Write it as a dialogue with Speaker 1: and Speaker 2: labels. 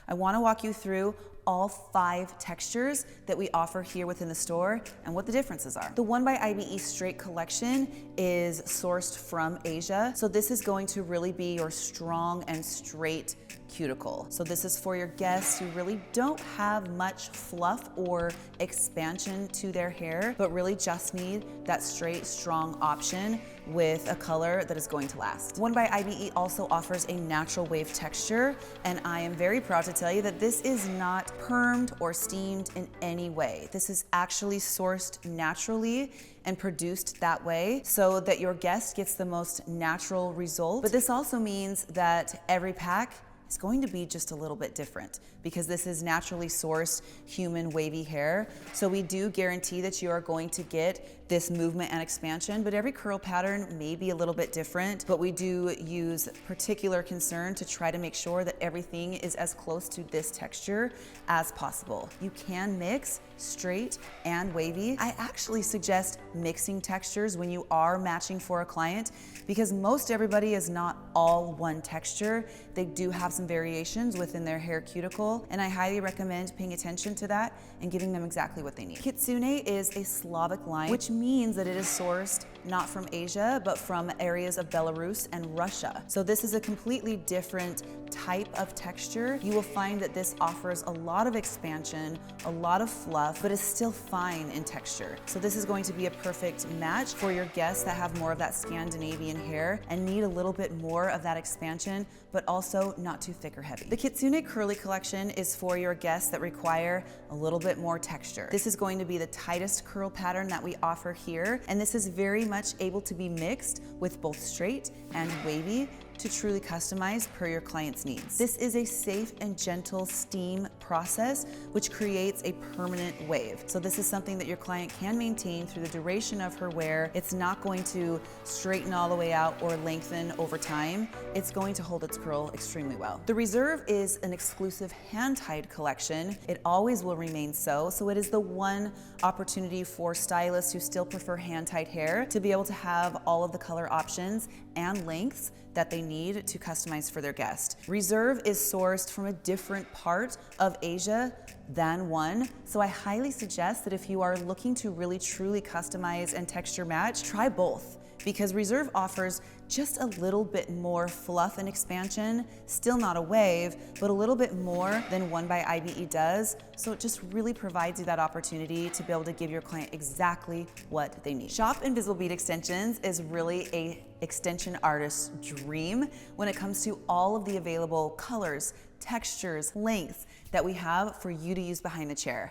Speaker 1: I wanna walk you through all 5 textures that we offer here within the store and what the differences are. The One by IBE Straight collection is sourced from Asia. So this is going to really be your strong and straight cuticle. So this is for your guests who really don't have much fluff or expansion to their hair, but really just need that straight, strong option with a color that is going to last. One by IBE also offers a natural wave texture, and I am very proud to tell you that this is not permed or steamed in any way. This is actually sourced naturally and produced that way so that your guest gets the most natural result. But this also means that every pack is going to be just a little bit different because this is naturally sourced human wavy hair. So we do guarantee that you are going to get this movement and expansion, but every curl pattern may be a little bit different, but we do use particular concern to try to make sure that everything is as close to this texture as possible. You can mix straight and wavy. I actually suggest mixing textures when you are matching for a client because most everybody is not all one texture. They do have some variations within their hair cuticle, and I highly recommend paying attention to that and giving them exactly what they need. Kitsune is a Slavic line, which means that it is sourced not from Asia, but from areas of Belarus and Russia. So this is a completely different type of texture. You will find that this offers a lot of expansion, a lot of fluff, but is still fine in texture. So this is going to be a perfect match for your guests that have more of that Scandinavian hair and need a little bit more of that expansion, but also not too thick or heavy. The Kitsune Curly collection is for your guests that require a little bit more texture. This is going to be the tightest curl pattern that we offer here, and this is very much able to be mixed with both straight and wavy to truly customize per your client's needs. This is a safe and gentle steam process which creates a permanent wave. So this is something that your client can maintain through the duration of her wear. It's not going to straighten all the way out or lengthen over time. It's going to hold its curl extremely well. The Reserve is an exclusive hand-tied collection. It always will remain so. So it is the one opportunity for stylists who still prefer hand-tied hair to be able to have all of the color options and lengths that they need to customize for their guest. Reserve is sourced from a different part of Asia than One, so I highly suggest that if you are looking to really truly customize and texture match, try both, because Reserve offers just a little bit more fluff and expansion, still not a wave, but a little bit more than One by IBE does. So it just really provides you that opportunity to be able to give your client exactly what they need. Shop Invisible Bead Extensions is really a extension artist's dream when it comes to all of the available colors, textures, lengths that we have for you to use behind the chair.